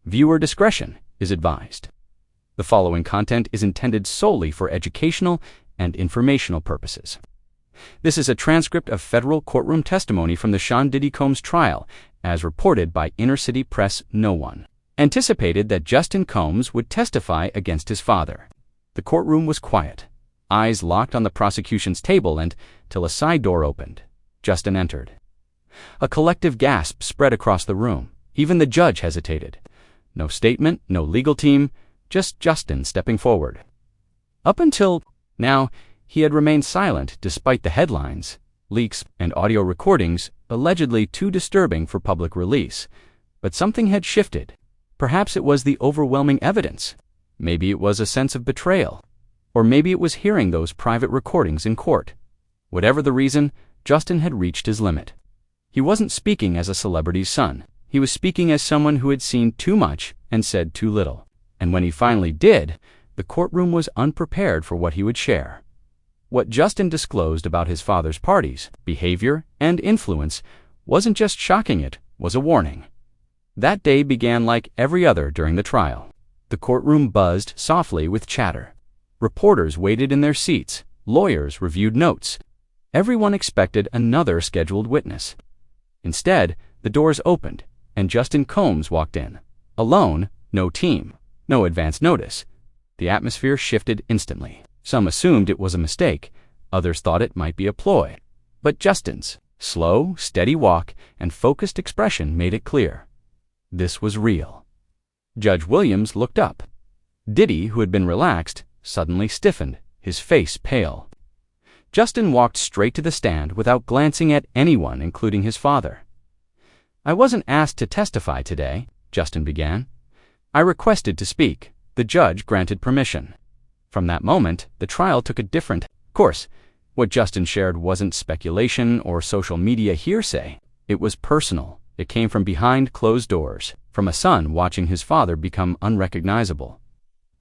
Viewer discretion is advised. The following content is intended solely for educational and informational purposes. This is a transcript of federal courtroom testimony from the Sean Diddy Combs trial, as reported by Inner City Press. No one anticipated that Justin Combs would testify against his father. The courtroom was quiet, eyes locked on the prosecution's table till a side door opened. Justin entered. A collective gasp spread across the room. Even the judge hesitated. No statement, no legal team, just Justin stepping forward. Up until now, he had remained silent despite the headlines, leaks, and audio recordings allegedly too disturbing for public release. But something had shifted. Perhaps it was the overwhelming evidence. Maybe it was a sense of betrayal. Or maybe it was hearing those private recordings in court. Whatever the reason, Justin had reached his limit. He wasn't speaking as a celebrity's son. He was speaking as someone who had seen too much and said too little. And when he finally did, the courtroom was unprepared for what he would share. What Justin disclosed about his father's parties, behavior, and influence wasn't just shocking, it was a warning. That day began like every other during the trial. The courtroom buzzed softly with chatter. Reporters waited in their seats. Lawyers reviewed notes. Everyone expected another scheduled witness. Instead, the doors opened, and Justin Combs walked in. Alone, no team, no advance notice. The atmosphere shifted instantly. Some assumed it was a mistake. Others thought it might be a ploy. But Justin's slow, steady walk and focused expression made it clear. This was real. Judge Williams looked up. Diddy, who had been relaxed, suddenly stiffened, his face pale. Justin walked straight to the stand without glancing at anyone, including his father. "I wasn't asked to testify today," Justin began. "I requested to speak. The judge granted permission." From that moment, the trial took a different course. What Justin shared wasn't speculation or social media hearsay. It was personal. It came from behind closed doors, from a son watching his father become unrecognizable.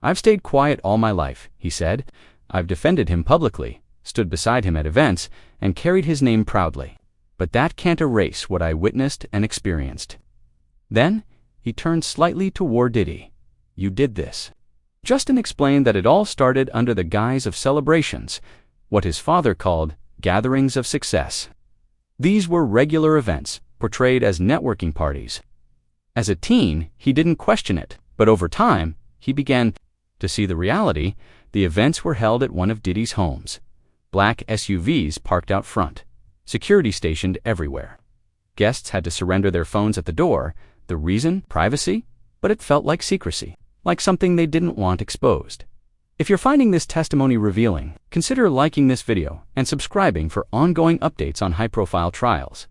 "I've stayed quiet all my life," he said. "I've defended him publicly, stood beside him at events, and carried his name proudly. But that can't erase what I witnessed and experienced." Then, he turned slightly toward Diddy. "You did this." Justin explained that it all started under the guise of celebrations, what his father called gatherings of success. These were regular events, portrayed as networking parties. As a teen, he didn't question it, but over time, he began to see the reality. The events were held at one of Diddy's homes. Black SUVs parked out front. Security stationed everywhere. Guests had to surrender their phones at the door. The reason? Privacy? But it felt like secrecy, like something they didn't want exposed. If you're finding this testimony revealing, consider liking this video and subscribing for ongoing updates on high-profile trials.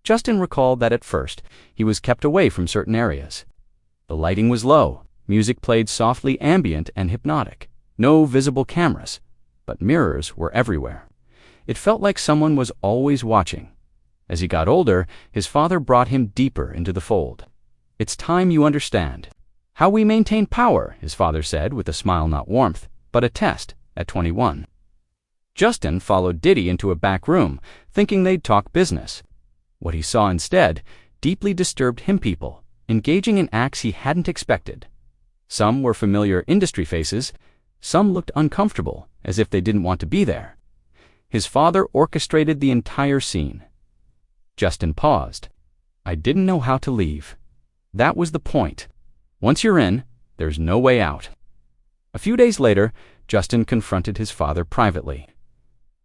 Justin recalled that at first, he was kept away from certain areas. The lighting was low, music played softly ambient and hypnotic, no visible cameras, but mirrors were everywhere. It felt like someone was always watching. As he got older, his father brought him deeper into the fold. "It's time you understand how we maintain power," his father said with a smile, not warmth, but a test, at 21. Justin followed Diddy into a back room, thinking they'd talk business. What he saw instead deeply disturbed him. People engaging in acts he hadn't expected. Some were familiar industry faces. Some looked uncomfortable, as if they didn't want to be there. His father orchestrated the entire scene. Justin paused. "I didn't know how to leave. That was the point. Once you're in, there's no way out." A few days later, Justin confronted his father privately.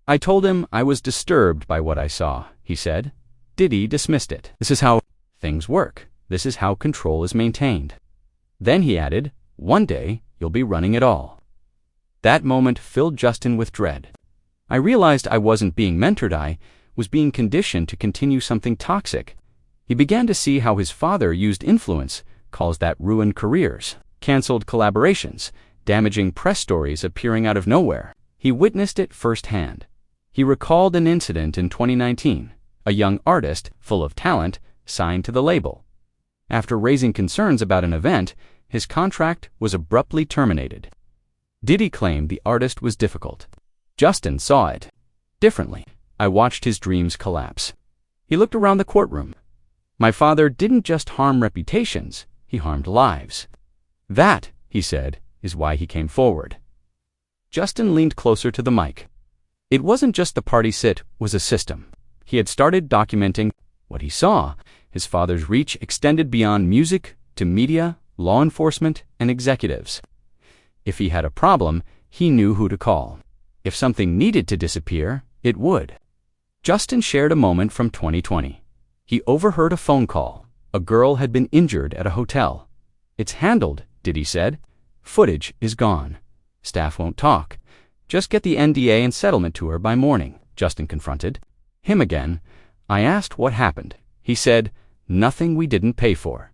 "I told him I was disturbed by what I saw," he said. Diddy dismissed it. "This is how things work. This is how control is maintained." Then he added, "One day, you'll be running it all." That moment filled Justin with dread. "I realized I wasn't being mentored. I was being conditioned to continue something toxic." He began to see how his father used influence, calls that ruined careers, canceled collaborations, damaging press stories appearing out of nowhere. He witnessed it firsthand. He recalled an incident in 2019. A young artist, full of talent, signed to the label. After raising concerns about an event, his contract was abruptly terminated. Diddy claimed the artist was difficult. Justin saw it differently. "I watched his dreams collapse." He looked around the courtroom. "My father didn't just harm reputations, he harmed lives. That, he said, is why he came forward. Justin leaned closer to the mic. It wasn't just the party sit was a system. He had started documenting what he saw. His father's reach extended beyond music to media, law enforcement, and executives. If he had a problem, he knew who to call. If something needed to disappear, it would. Justin shared a moment from 2020. He overheard a phone call. A girl had been injured at a hotel. "It's handled," Diddy said. "Footage is gone. Staff won't talk. Just get the NDA and settlement to her by morning," Justin confronted him again. "I asked what happened. He said, nothing we didn't pay for."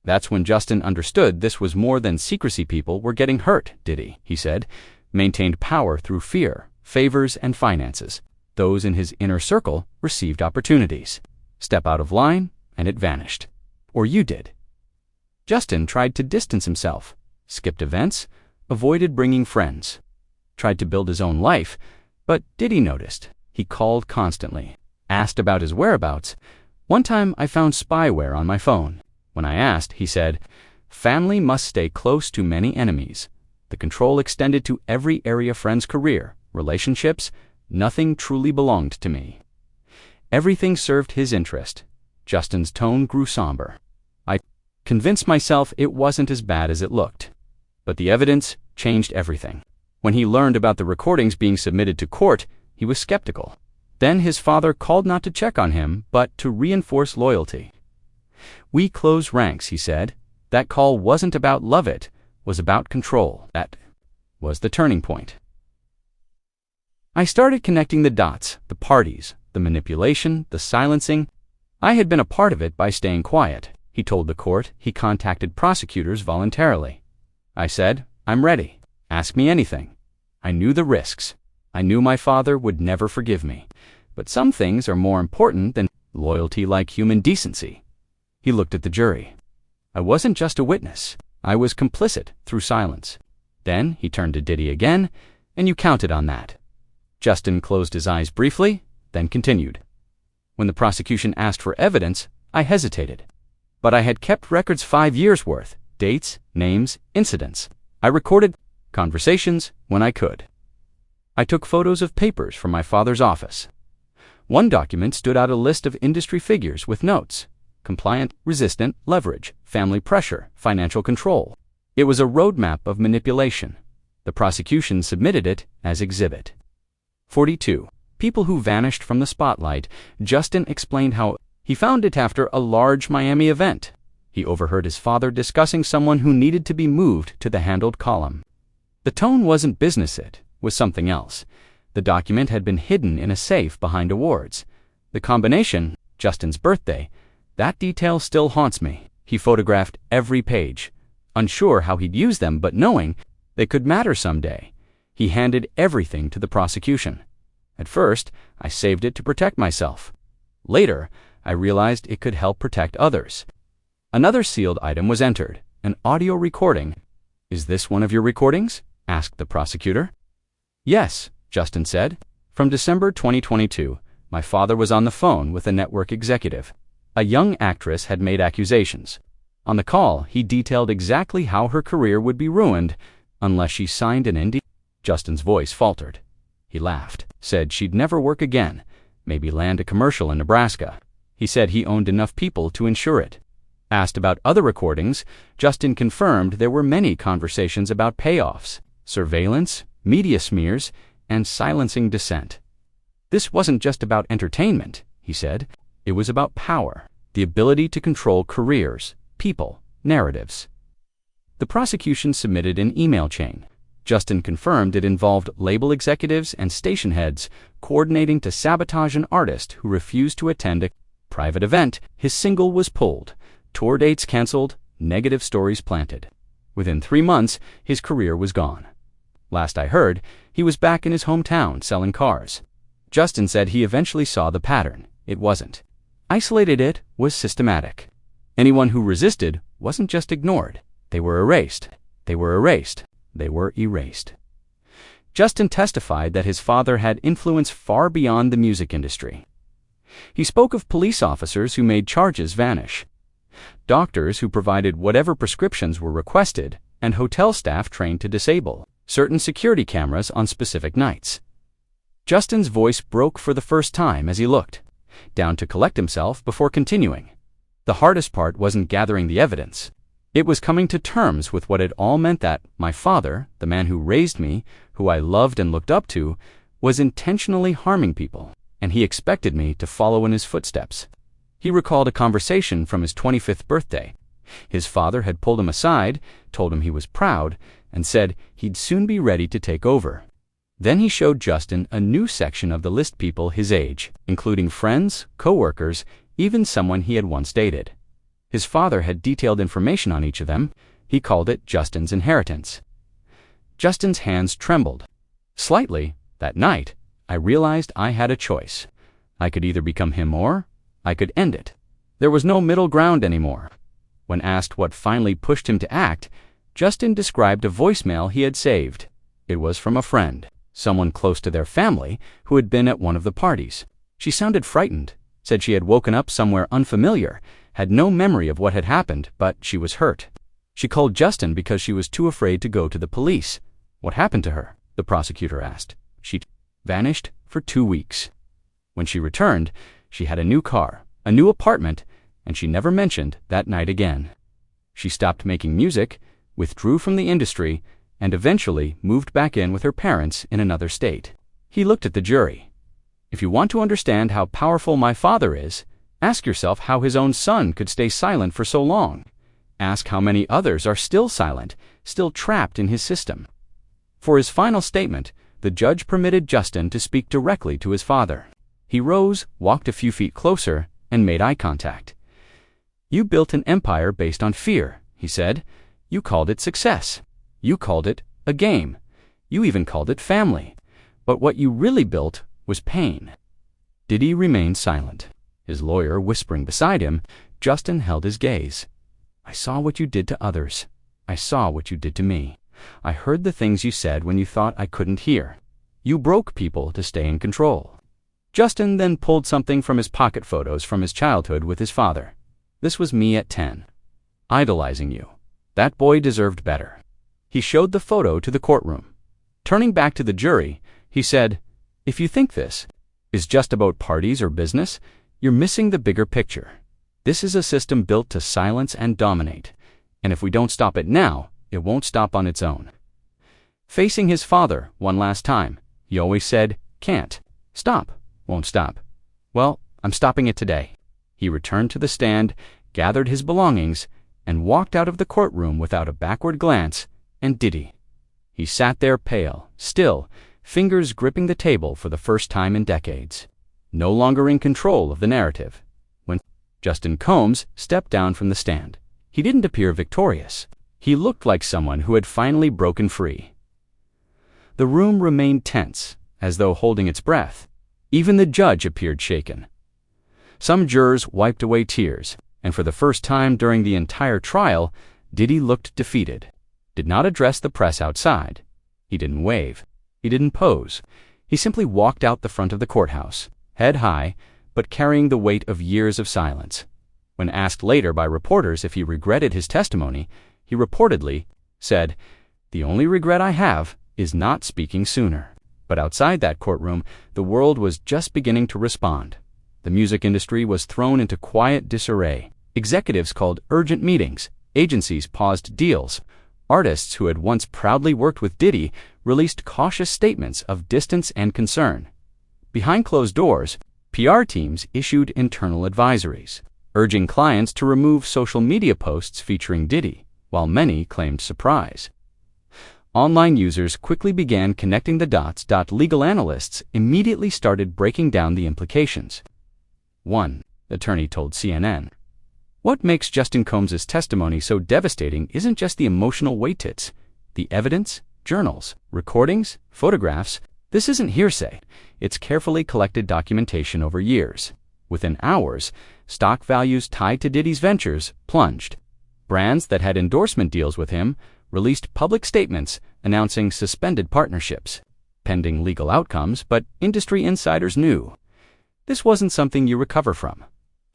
That's when Justin understood this was more than secrecy. People were getting hurt. Diddy, he said, maintained power through fear, favors, and finances. Those in his inner circle received opportunities. Step out of line, and it vanished. Or you did. Justin tried to distance himself, skipped events, avoided bringing friends, tried to build his own life, but Diddy noticed. He called constantly, asked about his whereabouts. "One time I found spyware on my phone. When I asked, he said, family must stay close to many enemies. The control extended to every area, friend's career, relationships. Nothing truly belonged to me. Everything served his interest." Justin's tone grew somber. "I convinced myself it wasn't as bad as it looked. But the evidence changed everything. When he learned about the recordings being submitted to court, he was skeptical. Then his father called not to check on him, but to reinforce loyalty. We close ranks, he said. That call wasn't about love, it was about control. That was the turning point. I started connecting the dots, the parties, the manipulation, the silencing. I had been a part of it by staying quiet. He told the court he contacted prosecutors voluntarily. I said, I'm ready. Ask me anything. I knew the risks. I knew my father would never forgive me. But some things are more important than loyalty, like human decency. He looked at the jury. I wasn't just a witness. I was complicit through silence. Then he turned to Diddy again, and you counted on that. Justin closed his eyes briefly, then continued. When the prosecution asked for evidence, I hesitated. But I had kept records 5 years' worth, dates, names, incidents. I recorded conversations when I could. I took photos of papers from my father's office. One document stood out a list of industry figures with notes: compliant, resistant, leverage, family pressure, financial control. It was a roadmap of manipulation. The prosecution submitted it as Exhibit 42. People who vanished from the spotlight. Justin explained how he found it after a large Miami event. He overheard his father discussing someone who needed to be moved to the handled column. The tone wasn't business, it was something else. The document had been hidden in a safe behind awards. The combination, Justin's birthday, that detail still haunts me. He photographed every page, unsure how he'd use them, but knowing they could matter someday. He handed everything to the prosecution. At first, I saved it to protect myself. Later, I realized it could help protect others. Another sealed item was entered, an audio recording. Is this one of your recordings? Asked the prosecutor. Yes, Justin said. From December 2022, my father was on the phone with a network executive. A young actress had made accusations. On the call, he detailed exactly how her career would be ruined unless she signed an NDA. Justin's voice faltered. He laughed, said she'd never work again, maybe land a commercial in Nebraska. He said he owned enough people to ensure it. Asked about other recordings, Justin confirmed there were many conversations about payoffs, surveillance, media smears, and silencing dissent. This wasn't just about entertainment, he said. It was about power, the ability to control careers, people, narratives. The prosecution submitted an email chain. Justin confirmed it involved label executives and station heads coordinating to sabotage an artist who refused to attend a private event. His single was pulled, tour dates canceled, negative stories planted. Within 3 months, his career was gone. Last I heard, he was back in his hometown selling cars. Justin said he eventually saw the pattern. It wasn't isolated, it was systematic. Anyone who resisted wasn't just ignored. They were erased. They were erased. They were erased. Justin testified that his father had influence far beyond the music industry. He spoke of police officers who made charges vanish. doctors who provided whatever prescriptions were requested, and hotel staff trained to disable certain security cameras on specific nights. Justin's voice broke for the first time as he looked down to collect himself before continuing. The hardest part wasn't gathering the evidence. It was coming to terms with what it all meant, that my father, the man who raised me, who I loved and looked up to, was intentionally harming people, and he expected me to follow in his footsteps. He recalled a conversation from his 25th birthday. His father had pulled him aside, told him he was proud, and said he'd soon be ready to take over. Then he showed Justin a new section of the list, people his age, including friends, co-workers, even someone he had once dated. His father had detailed information on each of them. He called it Justin's inheritance. Justin's hands trembled slightly. That night, I realized I had a choice. I could either become him or I could end it. There was no middle ground anymore. When asked what finally pushed him to act, Justin described a voicemail he had saved. It was from a friend, someone close to their family who had been at one of the parties. She sounded frightened, said she had woken up somewhere unfamiliar, had no memory of what had happened, but she was hurt. She called Justin because she was too afraid to go to the police. What happened to her? The prosecutor asked. She vanished for 2 weeks. When she returned, she had a new car, a new apartment, and she never mentioned that night again. She stopped making music, withdrew from the industry, and eventually moved back in with her parents in another state. He looked at the jury. If you want to understand how powerful my father is, ask yourself how his own son could stay silent for so long. Ask how many others are still silent, still trapped in his system. For his final statement, the judge permitted Justin to speak directly to his father. He rose, walked a few feet closer, and made eye contact. You built an empire based on fear, he said. You called it success. You called it a game. You even called it family. But what you really built was pain. Diddy remained silent. His lawyer whispering beside him, Justin held his gaze. I saw what you did to others. I saw what you did to me. I heard the things you said when you thought I couldn't hear. You broke people to stay in control. Justin then pulled something from his pocket photos from his childhood with his father. This was me at 10. Idolizing you. That boy deserved better. He showed the photo to the courtroom. Turning back to the jury, he said, if you think this is just about parties or business, you're missing the bigger picture. This is a system built to silence and dominate. And if we don't stop it now, it won't stop on its own. Facing his father one last time, he always said, can't. Stop. Won't stop. Well, I'm stopping it today. He returned to the stand, gathered his belongings, and walked out of the courtroom without a backward glance, and Diddy. He sat there pale, still, fingers gripping the table for the first time in decades. No longer in control of the narrative. When Justin Combs stepped down from the stand, he didn't appear victorious. He looked like someone who had finally broken free. The room remained tense, as though holding its breath. Even the judge appeared shaken. Some jurors wiped away tears, and for the first time during the entire trial, Diddy looked defeated. Did not address the press outside. He didn't wave. He didn't pose. He simply walked out the front of the courthouse, head high, but carrying the weight of years of silence. When asked later by reporters if he regretted his testimony, he reportedly said, "The only regret I have is not speaking sooner." But outside that courtroom, the world was just beginning to respond. The music industry was thrown into quiet disarray. Executives called urgent meetings. Agencies paused deals. Artists who had once proudly worked with Diddy released cautious statements of distance and concern. Behind closed doors, PR teams issued internal advisories, urging clients to remove social media posts featuring Diddy, while many claimed surprise. Online users quickly began connecting the dots. Legal analysts immediately started breaking down the implications. One attorney told CNN, "What makes Justin Combs' testimony so devastating isn't just the emotional weight, it's the evidence, journals, recordings, photographs. This isn't hearsay. It's carefully collected documentation over years. Within hours, stock values tied to Diddy's ventures plunged. Brands that had endorsement deals with him released public statements announcing suspended partnerships, pending legal outcomes, but industry insiders knew. This wasn't something you recover from.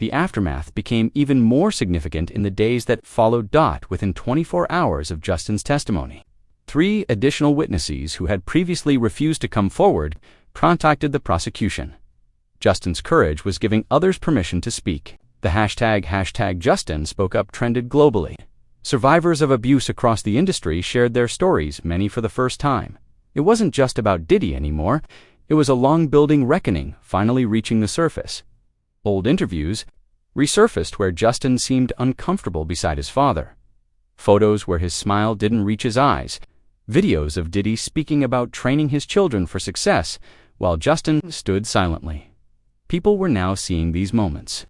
The aftermath became even more significant in the days that followed. Within 24 hours of Justin's testimony, 3 additional witnesses who had previously refused to come forward contacted the prosecution. Justin's courage was giving others permission to speak. The hashtag Justin spoke up trended globally. Survivors of abuse across the industry shared their stories, many for the first time. It wasn't just about Diddy anymore. It was a long-building reckoning finally reaching the surface. Old interviews resurfaced where Justin seemed uncomfortable beside his father. Photos where his smile didn't reach his eyes. Videos of Diddy speaking about training his children for success, while Justin stood silently. People were now seeing these moments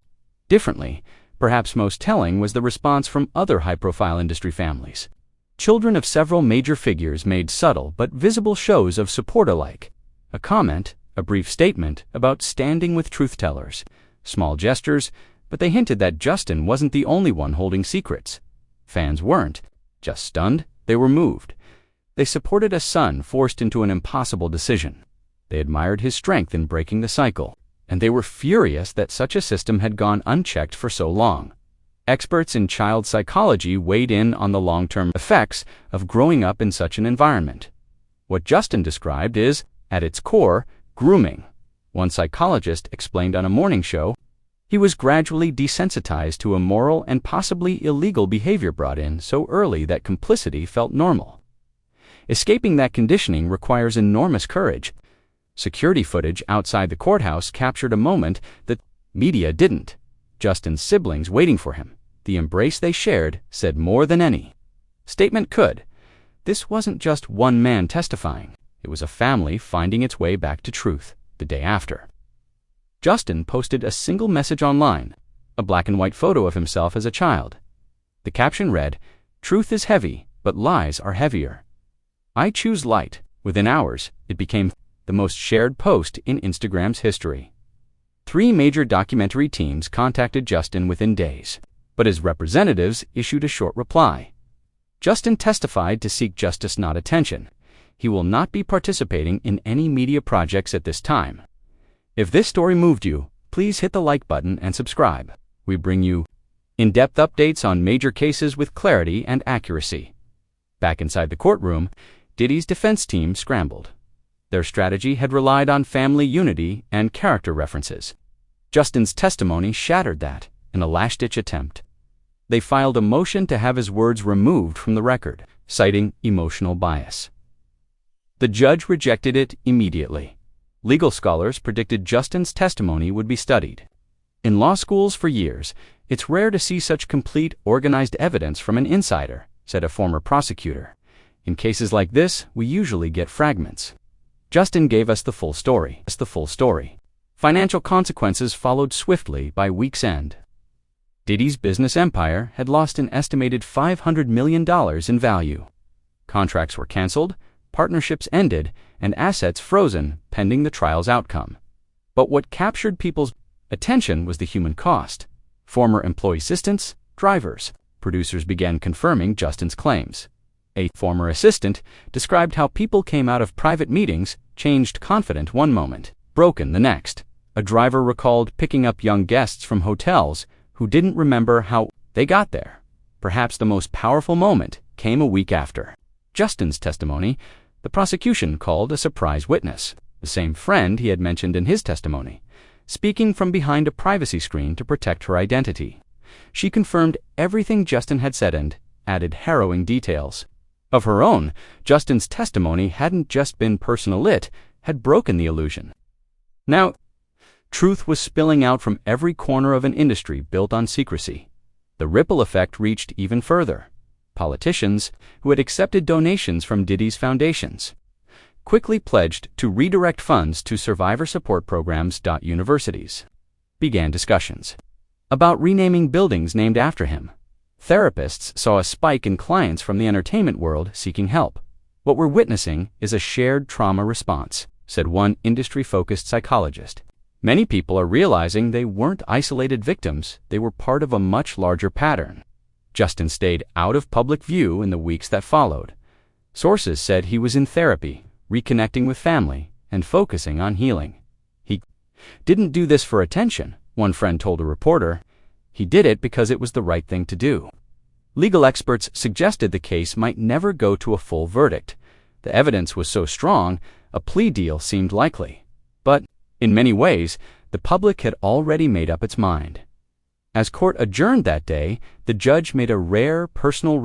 differently. Perhaps most telling was the response from other high-profile industry families. Children of several major figures made subtle but visible shows of support alike. A comment, a brief statement about standing with truth-tellers. Small gestures, but they hinted that Justin wasn't the only one holding secrets. Fans weren't just stunned, they were moved. They supported a son forced into an impossible decision. They admired his strength in breaking the cycle, and they were furious that such a system had gone unchecked for so long. Experts in child psychology weighed in on the long-term effects of growing up in such an environment. What Justin described is, at its core, grooming. One psychologist explained on a morning show, he was gradually desensitized to immoral and possibly illegal behavior brought in so early that complicity felt normal. Escaping that conditioning requires enormous courage. Security footage outside the courthouse captured a moment that media didn't. Justin's siblings waiting for him. The embrace they shared said more than any statement could. This wasn't just one man testifying. It was a family finding its way back to truth the day after. Justin posted a single message online, a black and white photo of himself as a child. The caption read, "Truth is heavy, but lies are heavier. I choose light." Within hours, it became the most shared post in Instagram's history. 3 major documentary teams contacted Justin within days, but his representatives issued a short reply. Justin testified to seek justice, not attention. He will not be participating in any media projects at this time. If this story moved you, please hit the like button and subscribe. We bring you in-depth updates on major cases with clarity and accuracy. Back inside the courtroom, Diddy's defense team scrambled. Their strategy had relied on family unity and character references. Justin's testimony shattered that in a last-ditch attempt. They filed a motion to have his words removed from the record, citing emotional bias. The judge rejected it immediately. Legal scholars predicted Justin's testimony would be studied. In law schools for years, it's rare to see such complete, organized evidence from an insider, said a former prosecutor. In cases like this, we usually get fragments. Justin gave us the full story. Financial consequences followed swiftly by week's end. Diddy's business empire had lost an estimated $500 million in value. Contracts were canceled, partnerships ended, and assets frozen pending the trial's outcome. But what captured people's attention was the human cost. Former employee assistants, drivers, producers began confirming Justin's claims. A former assistant described how people came out of private meetings, changed confident one moment, broken the next. A driver recalled picking up young guests from hotels who didn't remember how they got there. Perhaps the most powerful moment came a week after Justin's testimony. The prosecution called a surprise witness, the same friend he had mentioned in his testimony, speaking from behind a privacy screen to protect her identity. She confirmed everything Justin had said and added harrowing details. Of her own, Justin's testimony hadn't just been personal, it had broken the illusion. Now, truth was spilling out from every corner of an industry built on secrecy. The ripple effect reached even further. Politicians, who had accepted donations from Diddy's foundations, quickly pledged to redirect funds to survivor support programs. Universities began discussions about renaming buildings named after him. Therapists saw a spike in clients from the entertainment world seeking help. What we're witnessing is a shared trauma response, said one industry-focused psychologist. Many people are realizing they weren't isolated victims, they were part of a much larger pattern. Justin stayed out of public view in the weeks that followed. Sources said he was in therapy, reconnecting with family, and focusing on healing. He didn't do this for attention, One friend told a reporter, "He did it because it was the right thing to do." Legal experts suggested the case might never go to a full verdict. The evidence was so strong, a plea deal seemed likely. But, in many ways, the public had already made up its mind. As court adjourned that day, the judge made a rare personal